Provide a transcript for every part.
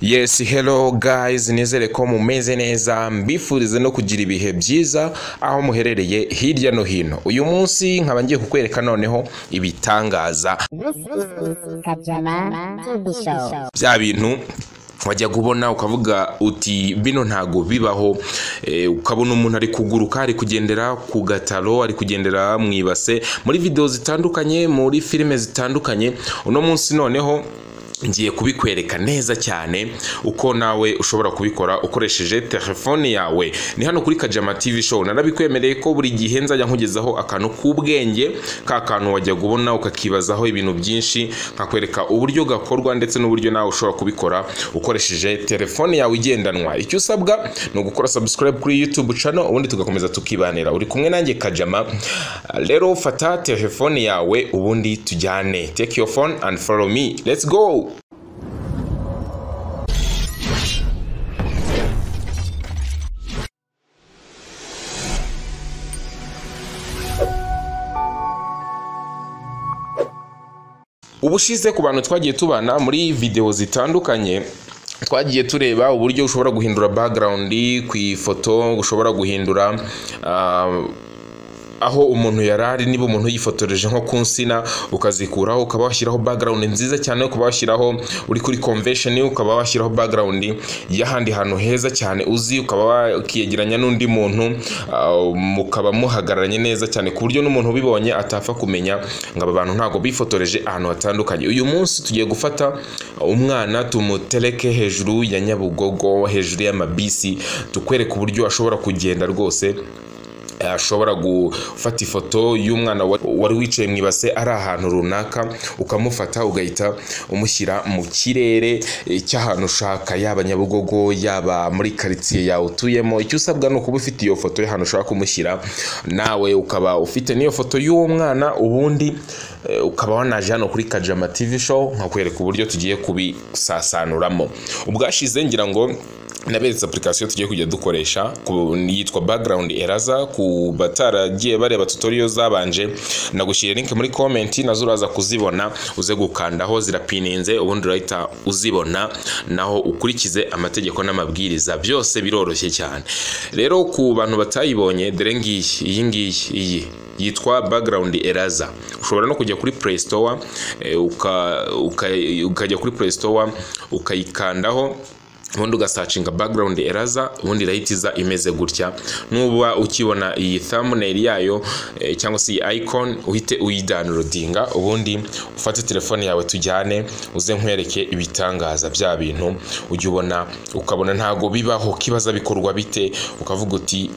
Yes, hello guys, nizere ko mumeze neza, mbifurize no kugira ibihe byiza aho muherereye hirya no hino. Uyu munsi nkaba ngiye kukwereka noneho ibitangaza bya bintu wajya kubona ukavuga uti bino ntago bibaho, ukabona umuntu ari kuguruka, ari kugendera ku gataro, ari kugendera mu ibase, muri video zitandukanye, muri filime zitandukanye. Uno munsi noneho ngiye kubikwereka neza cyane uko nawe ushobora kubikora ukoresheje telefone yawe. Ni hano kuri Kajama TV show, narabikwemereye ko buri gihe nzajya nkugezaho akantu k'ubwenge, ka kantu wajya kubona ukakibazaho ibintu byinshi, nkakwereka uburyo gakorwa ndetse n'uburyo nawe ushobora kubikora ukoresheje telefone yawe igendanwa. Icyo usabwa ni ugukora subscribe kuri YouTube channel, ubundi tugakomeza tukibanira. Uri kumwe nanjye Kajama. Rero fata telefone yawe ubundi tujyane. Take your phone and follow me. Let's go. Ubushize ku bantu twagiye tubana muri video zitandukanye, twagiye tureba uburyo ushobora guhindura background ku ifoto, ushobora guhindura aho umuntu yarari, niba umuntu yifotoreje nko ku nsina ukazikuraho ukaba washyiraho background nziza cyane, ukaba washyiraho uri kuri convention, ukaba washyiraho background y'ahandi hantu heza cyane uzi, ukaba wakiyegeranya n'undi muntu mukaba muhagararanye neza cyane ku buryo n'umuntu ubibonye atapfa kumenya ngo aba bantu ntago bifotoreje ahantu hatandukanye. Uyu munsi tugiye gufata umwana tumutereke hejuru ya Nyabugogo, hejuru y'amabisi, tukwereka uburyo ashobora kugenda rwose, ashobora gufata ifoto y'umwana wari wicaye mu ibase ari ahantu runaka, ukamufata ugahita umushyira mu kirere cy'ahantu ushaka, yaba Nyabugogo yaba muri quartier yawe utuyemo. Icyo usabwa ni ukuba ufite iyo foto y'ahantu ushaka kumushyira, nawe ukaba ufite niyo foto y'uwo mwana, ubundi ukaba wanaje hano kuri Kajama TV show nkakwereka uburyo tugiye kubisasanuramo. Ubwashize ngira ngo naberetse application tugiye kujya dukoresha, yitwa Background Eraser. Ku bataragiye bareba tutorial zabanje, nagushyira link muri comment, nazo uraza kuzibona, uze gukandaho, zirapininze, ubundi urahita uzibona, naho ukurikize amategeko n'amabwiriza, byose biroroshye cyane. Rero ku bantu batayibonye, dore iyi yitwa Background Eraser. Ushobora no kujya kuri Play Store, ukajya kuri Play Store ukayikandaho, ubundi ugasearchinga Background Eraser, ubundi irahitiza imeze gutya. Nuba ukibona iyi thumbnail yayo cyangwa se iyi icon, uhite uyidownloadinga, ubundi ufate telefone yawe tujyane, uze nkwereke ibitangaza bya bintu ujye ubona, ukabona ntago bibaho, kibaza bikorwa bite, ukavuga uti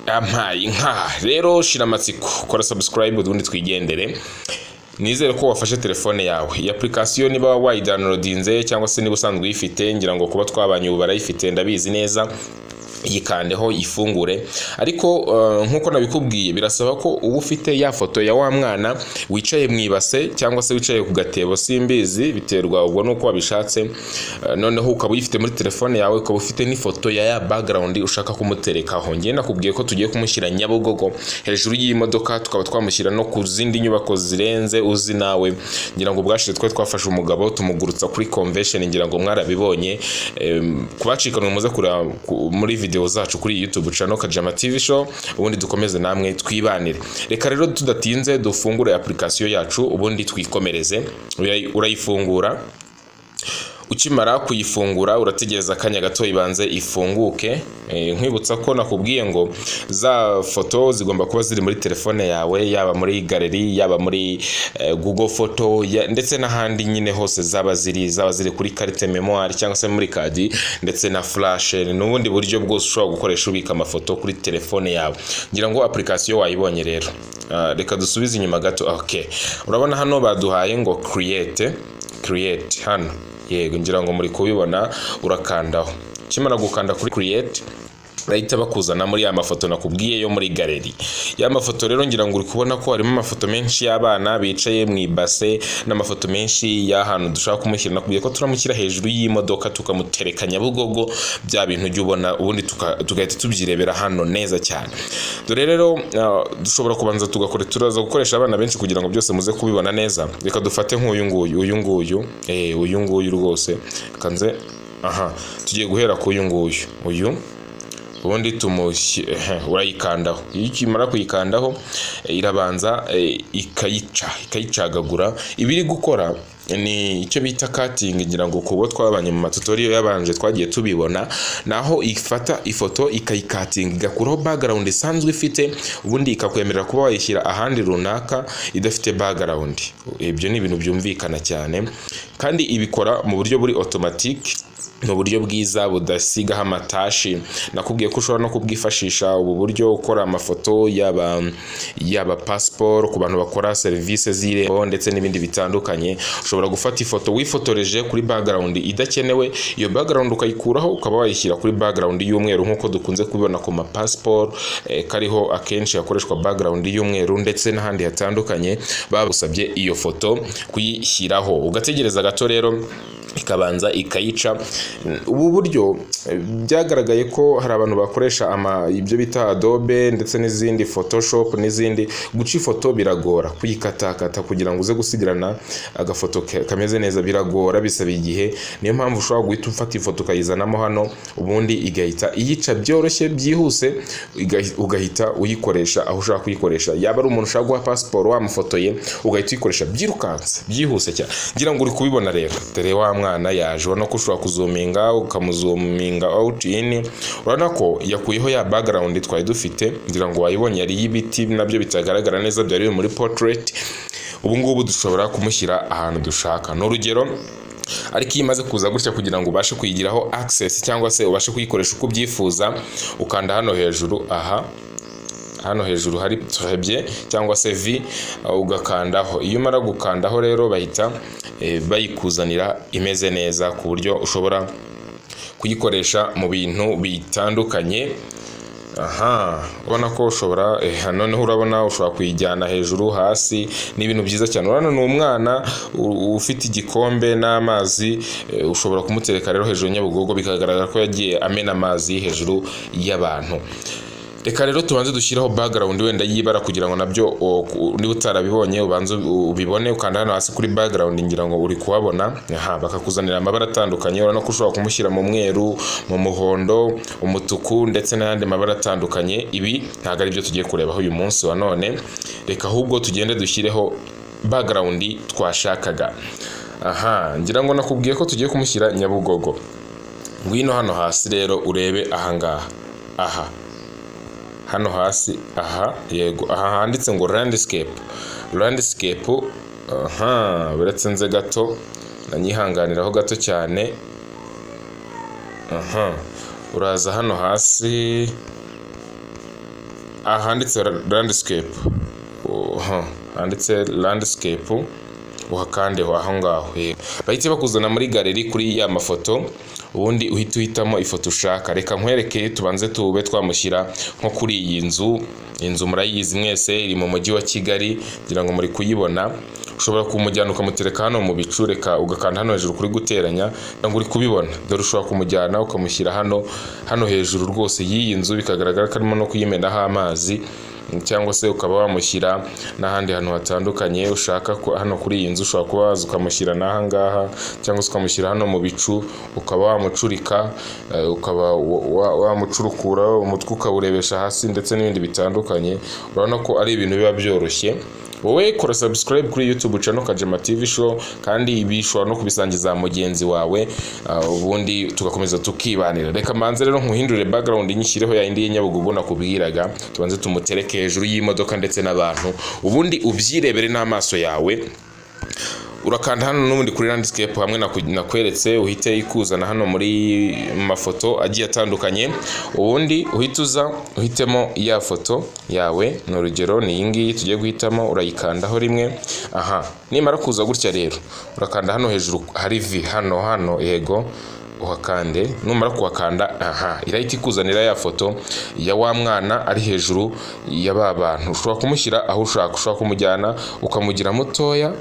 ampaye nka. Rero shira amatsiko, kora subscribe ubundi twigendere. Nizere ko wafashe telefone yawe. Iyi application niba wayidownloadinze cyangwa se niba usanzwe uyifite, ngira ngo kuba twabanye ubu barayifite ndabizi neza, yikandeho ifungure. Ariko nkuko nabikubwiye, birasaba ko uba ufite ya foto ya wa mwana wicaye mu ibase cyangwa se wicaye ku gatebo, simbizi, biterwa ubwo nuko wabishatse. Noneho ukaba uyifite muri telefone yawe, ukaba ufite n'ifoto ya background ushaka kumuterekaho. Ngiye nakubwiye ko tugiye kumushyira Nyabugogo hejuru y'imodoka, tukaba twamushyira no ku zindi nyubako zirenze uzi nawe. Ngira ngo bwashije twafashe umugabo tumugurutsa kuri convention, ngira ngo mwarabibonye. Kubacikanwe muze kureba muri video zacu kuri YouTube channel Kajama TV show, ubundi dukomeze namwe twibanire. Reka rero tudatinze dufungure application yacu, ubundi twikomereze. Urayifungura, ukimara kuyifungura urategereza akanya gato ibanze ifunguke. Nkwibutsa ko nakubwiye ngo za foto zigomba kuba ziri muri telefone yawe, yaba muri gallery, yaba muri Google Photo, ndetse n'ahandi nyine hose zaba ziri kuri carte memoire cyangwa se muri kadi, ndetse na flash, n'ubundi buryo bwose ushobora gukoresha ubika amafoto kuri telefone yawe. Ngira ngo application wayibonye rero. Reka dusubize inyuma gato. Okay, urabona hano baduhaye ngo create hano. Yego, ngira ngo muri kubibona, urakandaho. Kimara gukanda kuri create, bahita bakuzana muri ya mafoto nakubwiye yo muri gallery. Ya mafoto rero ngira ngo uri kubona ko harimo amafoto menshi y'abana bicaye mu ibase, n'amafoto menshi y'ahantu dushaka kumushyira. Nakubwiye ko turamushyira hejuru y'imodoka tukamutereka Nyabugogo, bya bintu ujye ubona, ubundi tugahita tubyirebera hano neza cyane. Dore rero dushobora kubanza turaza gukoresha abana benshi kugira ngo byose muze kubibona neza. Reka dufate nk'uyu nguyu rwose kanze tugiye guhera ku uyu nguyu, ubundi urayikandaho. Iyo ukimara kuyikandaho irabanza ikayicagagura. Ibiri gukora ni icyo bita cutting, ngira ngo kubo twabanye mu matutorial yabanje twagiye tubibona, naho ifata ifoto ikayikatinga igakuraho background isanzwe ifite, ubundi ikakwemerera kuba wayishyira ahandi runaka idafite background. Ibyo ni ibintu byumvikana cyane, kandi ibikora mu buryo buri automatic, mu buryo bwiza budasigaho amatashi. Nakubwiye ko ushobora no kubwifashisha ubu buryo ukora amafoto yaba passport ku bantu bakora service z'irembo ndetse n'ibindi bitandukanye. Ushobora gufata ifoto wifotoreje kuri background idakenewe, iyo background ukayikuraho ukaba wayishyira kuri background y'umweru nk'uko dukunze kubibona ku ma passport kariho akenshi hakoreshwa background y'umweru, ndetse n'ahandi hatandukanye bagusabye iyo foto kuyishyiraho. Ugategereza gato rero ikabanza ikayica. Ubu buryo byagaragaye ko hari abantu bakoresha ibyo bita Adobe ndetse n'izindi Photoshop n'izindi, guca ifoto biragora, kuyikatakata kugira ngo uze gusigirana agafoto kameze neza biragora, bisaba igihe. Niyo mpamvu ushobora guhita ufata ifoto ukayizanamo hano, ubundi igahita iyica byoroshye byihuse, ugahita uyikoresha aho ushaka kuyikoresha. Yaba ari umuntu ushaka guha passport wamufotoye, ugahita uyikoresha byirukanse byihuse cyane. Ngira ngo uri kubibona rero, dore wa mwana yaje, ubona ko ushobora kuzuminga ukamuzuminga out in. Urabona ko yakuyeho ya background twari dufite, ngira ngo wayibonye yari y'ibiti nabyo bitagaragara neza, byari biri muri portrait. Ubu ngubu dushobora kumushyira ahantu dushaka. No rugero, ariko iyo imaze kuza gutya kugira ngo ubashe kuyigiraho access cyangwa se ubashe kuyikoresha uko ubyifuza, ukanda hano hejuru, hano hejuru hari trebye cyangwa se V, ugakandaho. Iyo umara gukandaho rero bahita bayikuzanira imeze neza, ku buryo ushobora kuyikoresha mu bintu bitandukanye. Ubona ko ushobora noneho urabona ushobora kuyijyana hejuru hasi, ni ibintu byiza cyane. Urabona ni umwana ufite igikombe n'amazi, ushobora kumutereka rero hejuru Nyabugogo, bikagaragara ko yagiye amena amazi hejuru y'abantu. Reka rero tubanze dushyireho background wenda yibara kugira ngo nabyo niba utarabibonye ubanze ubibone. Ukanda hano hasi kuri background, ngira ngo uri kuhabona, bakakuzanira amabara atandukanye. Urabona ko ushobora kumushyira mu mweru, mu muhondo, umutuku ndetse n'ayandi mabara atandukanye. Ibi ntabwo ari byo tugiye kurebaho uyu munsi wa none, reka ahubwo tugende dushyireho background twashakaga. Ngira ngo nakubwiye ko tugiye kumushyira Nyabugogo. Ngwino hano hasi rero urebe ahangaha, hano hasi, yego, handitse ngo landscape. Uretse nze gato nanyihanganiraho gato cyane. Uraza hano hasi handitse landscape, handitse landscape, uhakandeho aho ngaho. Bahita bakuzana muri galeri kuri ya mafoto, ubundi uhita uhitamo ifoto ushaka. Reka nkwereke, tubanze tube twamushyira nko kuri iyi nzu. Inzu murayizi mwese, iri mu mujyi wa Kigali, ngira ngo muri kuyibona. Ushobora kumujyana ukamutereka hano mu bicu, reka ugakanda hano hejuru kuri guteranya, ntabwo uri kubibona. Dore ushobora kumujyana ukamushyira hano hejuru rwose y'iyi nzu, bikagaragara ko arimo no kuyimenaho amazi, cyangwa se ukaba wamushyira n'ahandi hantu hatandukanye ushaka. Hano kuri iyi nzu ushobora kuba waza ukamushyira n'aha ngaha, cyangwa se ukamushyira hano mu bicu, ukaba wamucurika, ukaba wamucurukura umutwe ukawurebesha hasi ndetse n'ibindi bitandukanye. Urabona ko ari ibintu biba byoroshye. Wowe kora subscribe kuri YouTube channel Kajema TV Show, kandi bishobora no kubisangiza mugenzi wawe, ubundi tugakomeza tukibanira. Reka manze rero nkuhindurire background nyishyireho ya indi y'Nyabugogo nakubwiraga, tubanze tumutereke hejuru y'imodoka ndetse n'abantu, ubundi ubyirebere n'amaso yawe. Urakanda hano n'ubundi kuri landscape hamwe nakweretse, uhite ikuzana hano muri mafoto agiye atandukanye. Ubundi uhituza uhitemo ya foto yawe, no rugero ni iyi ngiyi tugiye guhitamo, urayikandaho rimwe. Nimara kuza gutya rero urakanda hano hejuru hari V, hano yego, uhakande. Numara kuhakanda, irahita ikuzanira ya foto ya wa mwana ari hejuru ya ba bantu. Ushobora kumushyira aho ushaka, ushobora kumujyana ukamugira mutoya,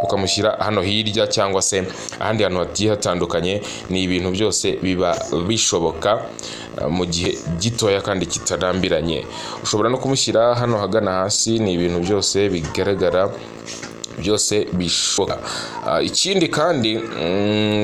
ukamushyira hano hirya, cyangwa se ahandi hantu hagiye hatandukanye. Ni ibintu byose biba bishoboka mu gihe gitoya kandi kitarambiranye. Ushobora no kumushyira hano hagana hasi, ni ibintu byose bigaragara byose bishoboka. Ikindi kandi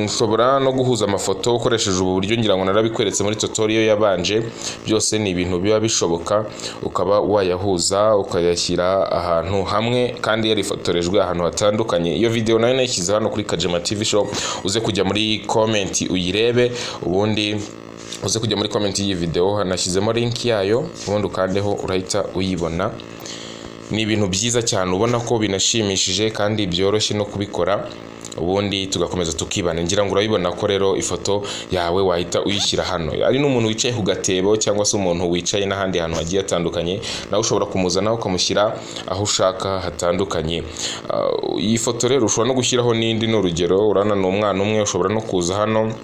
ushobora no guhuza amafoto ukoresheje ubu buryo, ngira ngo narabikweretse muri tutorial yabanje. Byose ni ibintu biba bishoboka, ukaba wayahuza ukayashyira ahantu hamwe kandi yarifotorejwe ahantu hatandukanye. Iyo video nayo nayishyize hano kuri Kajama TV Show, uze kujya muri comment uyirebe, ubundi uze kujya muri comment y'iyi video hanashyizemo link yayo, ubundi ukandeho urahita uyibona. Ni ibintu byiza cyane ubona ko binashimishije kandi byoroshye no kubikora, ubundi tugakomeza tukibana. Ngira ngo urabibona ko rero ifoto yawe wahita uyishyira hano. Ari n'umuntu wicaye ku gatebo cyangwa se umuntu wicaye n'ahandi hantu hagiye hatandukanye, nawe ushobora kumuzana ukamushyira aho ushaka hatandukanye. Iyi foto rero ushobora no gushyiraho n'indi, n'urugero urana n'umwana umwe, ushobora no kuza hano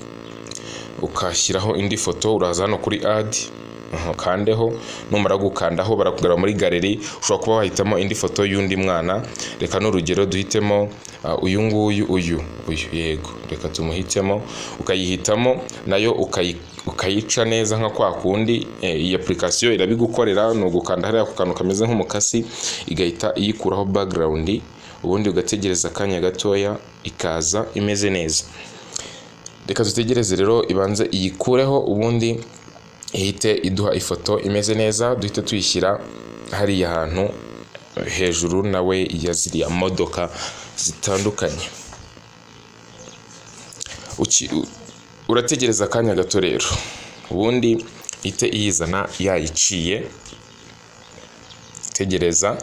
ukashyiraho indi foto. Uraza hano kuri add, kandeho, numara gukandaho barakugara muri galeri, ushobora kuba wahitamo indi foto y'undi mwana. Reka n'urugero duhitemo uyu nguyu, uyu yego, reka tumuhitemo, ukayihitamo nayo ukayica neza nka kwa kundi. Iyi application irabigukorera, ni ugukanda hariya ku kantu kameze nk'umukasi, igahita iyikuraho background, ubundi ugategereza akanya gatoya ikaza imeze neza. Reka dutegereze rero ibanze iyikureho, ubundi ihite iduha ifoto imeze neza. Duhite tuyishyira hariya hantu hejuru nawe ya ziriya modoka zitandukanye. Urategereza akanya gato rero, ubundi ihite iyizana yayiciye. Tegereza.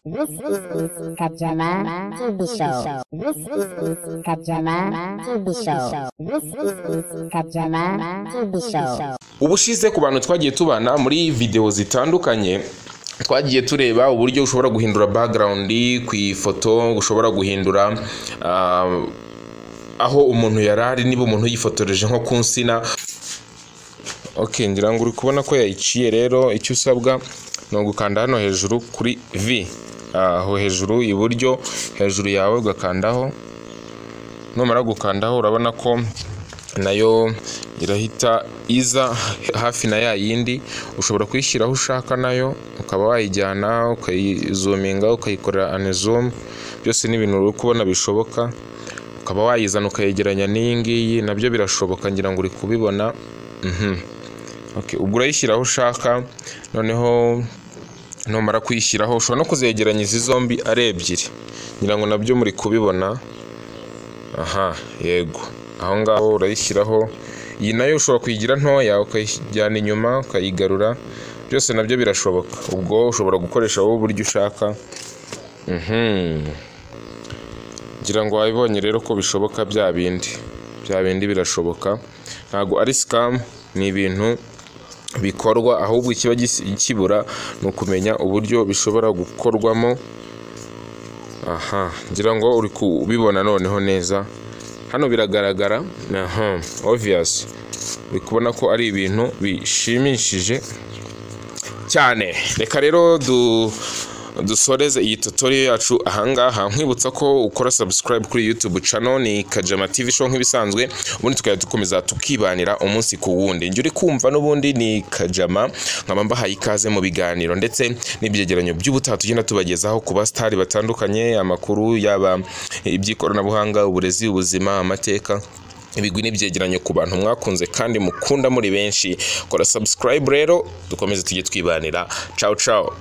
This is Kajama TV Show. This is Kajama TV Show. This is Kajama TV Show. Ubushize ku bantu twagiye tubana muri video zitandukanye, twagiye tureba uburyo ushobora guhindura background ku ifoto, ushobora guhindura aho umuntu yarari, niba umuntu yifotoreje nko ku nsina. Okay, ngira ngo uri kubona ko yayiciye rero. Icyo usabwa ni ugukanda hano hejuru kuri V, aho hejuru iburyo hejuru yawe ugakandaho. Numara gukandaho urabona ko nayo irahita iza hafi na ya yindi. Ushobora kuyishyiraho ushaka nayo, ukaba wayijyana ukayizoominga ukayikorera unzoom. Byose ni ibintu uri kubona bishoboka. Ukaba wayizana ukayegeranya n'iyi ngiyi, nabyo birashoboka, ngira ngo uri kubibona. Okay, ubwo urayishyiraho ushaka, noneho numara kuyishyiraho ushobora no kuzegeranya izi zombi ari ebyiri, ngira ngo nabyo muri kubibona. Yego, aho ngaho urayishyiraho. Iyi nayo ushobora kuyigira ntoya ukayijyana inyuma ukayigarura, byose nabyo birashoboka. Ubwo ushobora gukoresha wowe uburyo ushaka. Ngira ngo wabibonye rero ko bishoboka, bya bindi birashoboka, ntago ari scam, ni ibintu bikorwa. Ahubwo ikiba kibura ni ukumenya uburyo bishobora gukorwamo. Ngira ngo uri kubibona noneho neza, hano biragaragara. Obvious, uri kubona ko ari ibintu bishimishije cyane. Reka rero dusoreze iyi tutorial yacu ahangaha, nkwibutsa ko ukora subscribe kuri YouTube channel ni Kajama TV Show nk'ibisanzwe, ubundi tukajya dukomeza tukibanira umunsi ku wundi. Njye uri kumva n'ubundi ni Kajama, nkaba mbahaye ikaze mu biganiro ndetse n'ibyegeranyo by'ubutaha tugenda tubagezaho ku bastari batandukanye, amakuru yaba iby'ikoranabuhanga, uburezi, ubuzima, amateka, ibigwi n'ibyegeranyo ku bantu mwakunze kandi mukunda muri benshi. Kora subscribe rero dukomeze tujye twibanira. Ciao ciao.